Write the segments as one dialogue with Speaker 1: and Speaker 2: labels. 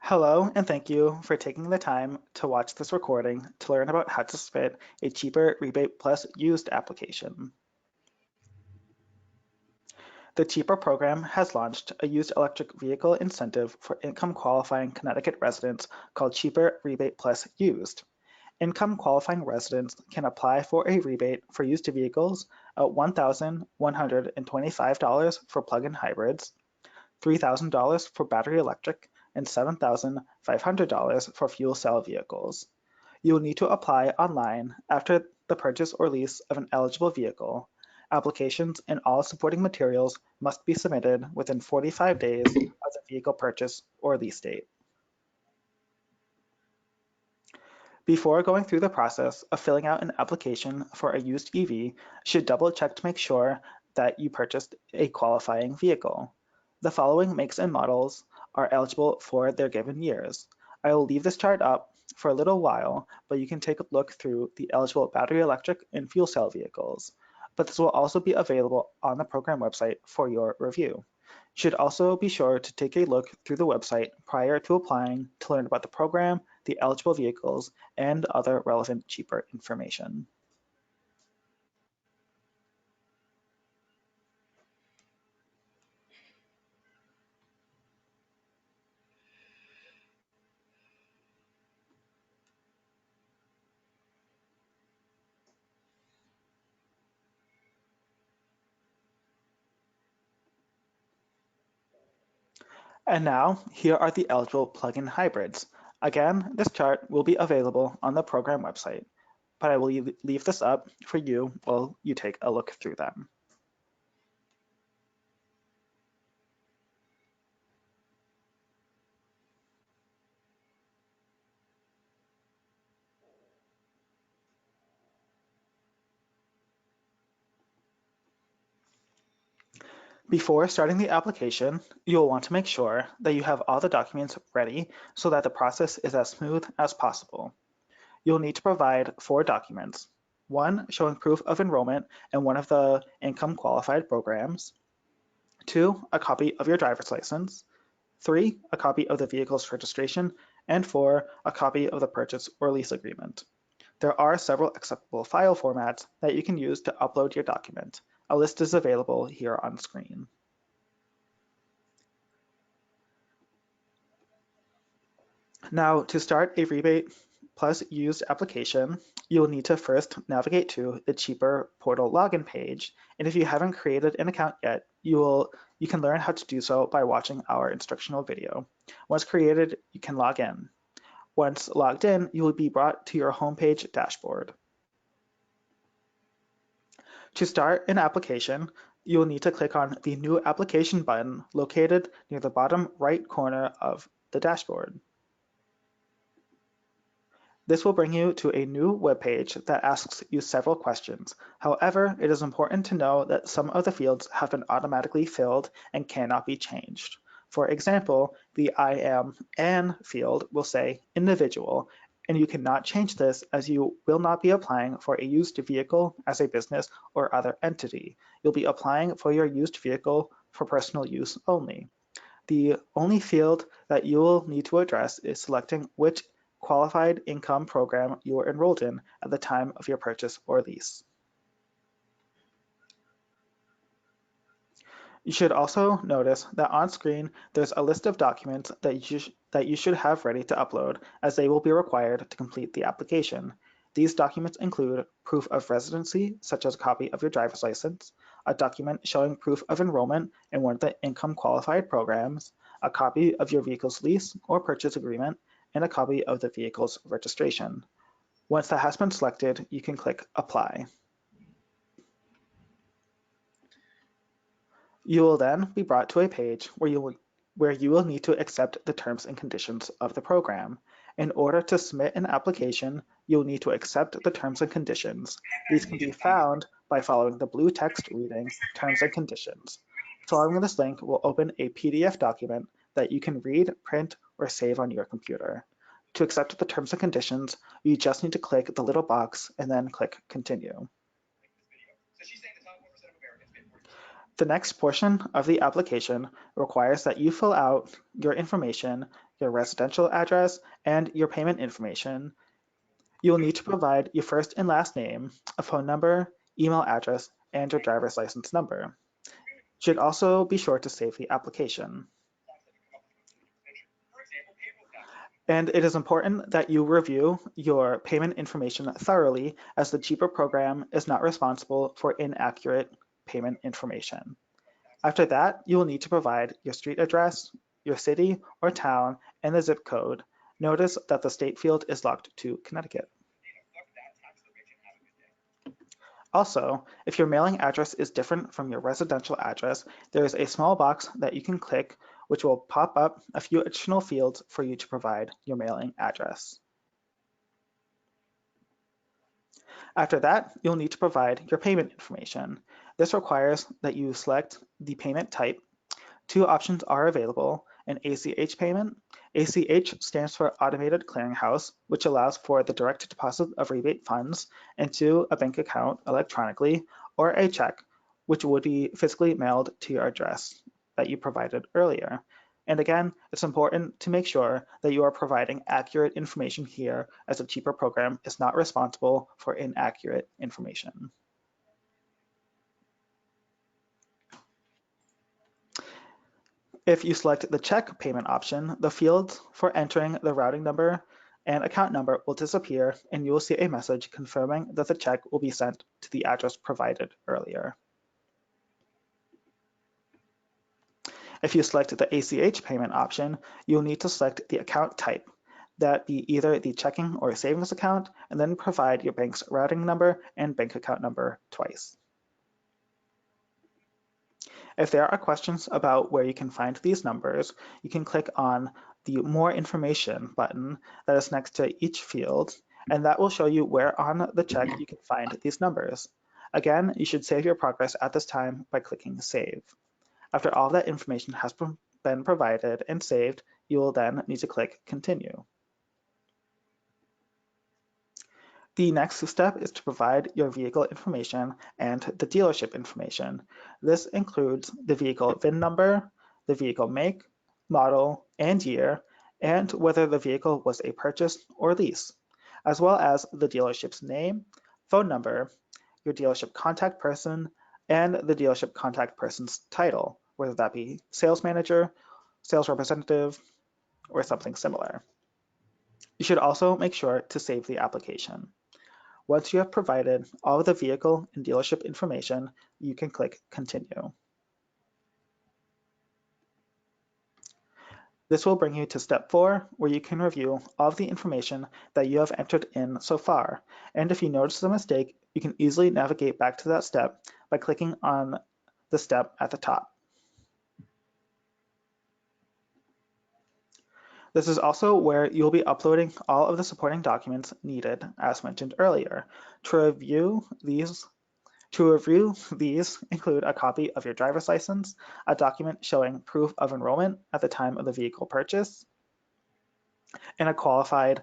Speaker 1: Hello, and thank you for taking the time to watch this recording to learn about how to submit a cheaper rebate plus used application. The CHEAPR program has launched a used electric vehicle incentive for income qualifying Connecticut residents called CHEAPR Rebate Plus Used. Income qualifying residents can apply for a rebate for used vehicles at $1,125 for plug-in hybrids, $3,000 for battery electric, and $7,500 for fuel cell vehicles. You will need to apply online after the purchase or lease of an eligible vehicle. Applications and all supporting materials must be submitted within 45 days of the vehicle purchase or lease date. Before going through the process of filling out an application for a used EV, you should double check to make sure that you purchased a qualifying vehicle. The following makes and models are eligible for their given years. I will leave this chart up for a little while, but you can take a look through the eligible battery electric and fuel cell vehicles. But this will also be available on the program website for your review. You should also be sure to take a look through the website prior to applying to learn about the program, the eligible vehicles, and other relevant CHEAPR information. And now, here are the eligible plug-in hybrids. Again, this chart will be available on the program website, but I will leave this up for you while you take a look through them. Before starting the application, you'll want to make sure that you have all the documents ready so that the process is as smooth as possible. You'll need to provide 4 documents. 1 showing proof of enrollment in one of the income qualified programs. 2, a copy of your driver's license. 3, a copy of the vehicle's registration. And 4, a copy of the purchase or lease agreement. There are several acceptable file formats that you can use to upload your document. A list is available here on screen. Now, to start a rebate plus used application, you'll need to first navigate to the CHEAPR portal login page. And if you haven't created an account yet, you can learn how to do so by watching our instructional video. Once created, you can log in. Once logged in, you will be brought to your homepage dashboard. To start an application, you will need to click on the New Application button located near the bottom right corner of the dashboard. This will bring you to a new web page that asks you several questions. However, it is important to know that some of the fields have been automatically filled and cannot be changed. For example, the I am an field will say individual, and you cannot change this as you will not be applying for a used vehicle as a business or other entity. You'll be applying for your used vehicle for personal use only. The only field that you will need to address is selecting which qualified income program you are enrolled in at the time of your purchase or lease. You should also notice that on screen there's a list of documents that you should have ready to upload, as they will be required to complete the application. These documents include proof of residency, such as a copy of your driver's license, a document showing proof of enrollment in one of the income qualified programs, a copy of your vehicle's lease or purchase agreement, and a copy of the vehicle's registration. Once that has been selected, you can click Apply. You will then be brought to a page where you will need to accept the terms and conditions of the program. In order to submit an application, you'll need to accept the terms and conditions. These can be found by following the blue text reading Terms and Conditions. Following this link will open a PDF document that you can read, print, or save on your computer. To accept the terms and conditions, you just need to click the little box and then click Continue. The next portion of the application requires that you fill out your information, your residential address, and your payment information. You'll need to provide your first and last name, a phone number, email address, and your driver's license number. You should also be sure to save the application. And it is important that you review your payment information thoroughly, as the CHEAPR program is not responsible for inaccurate payment information. After that, you will need to provide your street address, your city or town, and the zip code. Notice that the state field is locked to Connecticut. Also, if your mailing address is different from your residential address, there is a small box that you can click, which will pop up a few additional fields for you to provide your mailing address. After that, you'll need to provide your payment information. This requires that you select the payment type. Two options are available: an ACH payment. ACH stands for Automated Clearinghouse, which allows for the direct deposit of rebate funds into a bank account electronically, or a check, which would be physically mailed to your address that you provided earlier. And again, it's important to make sure that you are providing accurate information here, as the CHEAPR program is not responsible for inaccurate information. If you select the check payment option, the fields for entering the routing number and account number will disappear, and you will see a message confirming that the check will be sent to the address provided earlier. If you select the ACH payment option, you'll need to select the account type, that be either the checking or savings account, and then provide your bank's routing number and bank account number twice. If there are questions about where you can find these numbers, you can click on the More Information button that is next to each field, and that will show you where on the check you can find these numbers. Again, you should save your progress at this time by clicking Save. After all that information has been provided and saved, you will then need to click Continue. The next step is to provide your vehicle information and the dealership information. This includes the vehicle VIN number, the vehicle make, model, and year, and whether the vehicle was a purchase or lease, as well as the dealership's name, phone number, your dealership contact person, and the dealership contact person's title, whether that be sales manager, sales representative, or something similar. You should also make sure to save the application. Once you have provided all of the vehicle and dealership information, you can click Continue. This will bring you to step 4, where you can review all of the information that you have entered in so far. And if you notice a mistake, you can easily navigate back to that step by clicking on the step at the top. This is also where you'll be uploading all of the supporting documents needed, as mentioned earlier. To review these include a copy of your driver's license, a document showing proof of enrollment at the time of the vehicle purchase, and a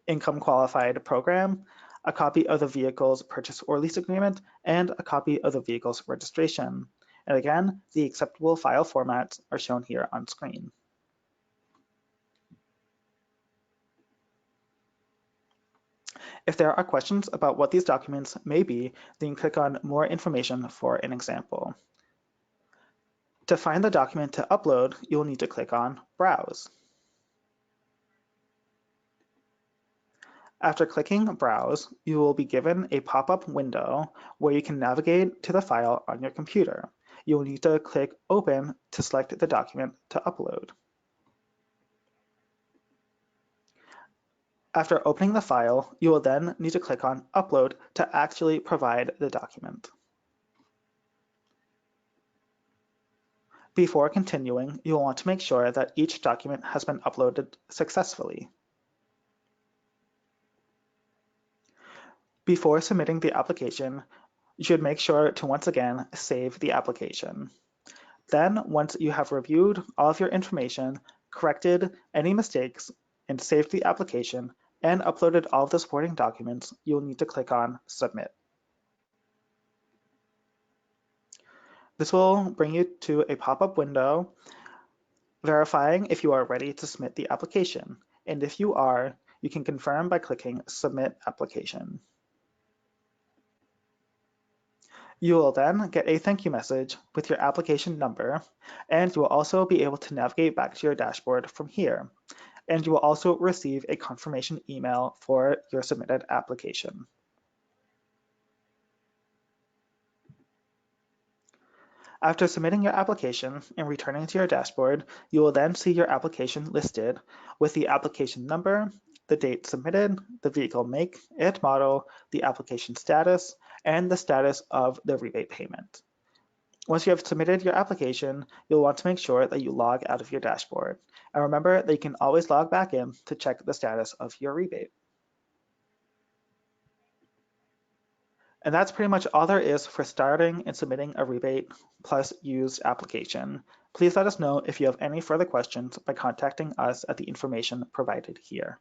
Speaker 1: income-qualified program, a copy of the vehicle's purchase or lease agreement, and a copy of the vehicle's registration. And again, the acceptable file formats are shown here on screen. If there are questions about what these documents may be, then click on More Information for an example. To find the document to upload, you will need to click on Browse. After clicking Browse, you will be given a pop-up window where you can navigate to the file on your computer. You will need to click Open to select the document to upload. After opening the file, you will then need to click on Upload to actually provide the document. Before continuing, you will want to make sure that each document has been uploaded successfully. Before submitting the application, you should make sure to once again save the application. Then, once you have reviewed all of your information, corrected any mistakes, and saved the application, and uploaded all of the supporting documents, you will need to click on Submit. This will bring you to a pop-up window verifying if you are ready to submit the application. And if you are, you can confirm by clicking Submit Application. You will then get a thank you message with your application number, and you will also be able to navigate back to your dashboard from here. And you will also receive a confirmation email for your submitted application. After submitting your application and returning to your dashboard, you will then see your application listed with the application number, the date submitted, the vehicle make and model, the application status, and the status of the rebate payment. Once you have submitted your application, you'll want to make sure that you log out of your dashboard. And remember that you can always log back in to check the status of your rebate. And that's pretty much all there is for starting and submitting a rebate plus used application. Please let us know if you have any further questions by contacting us at the information provided here.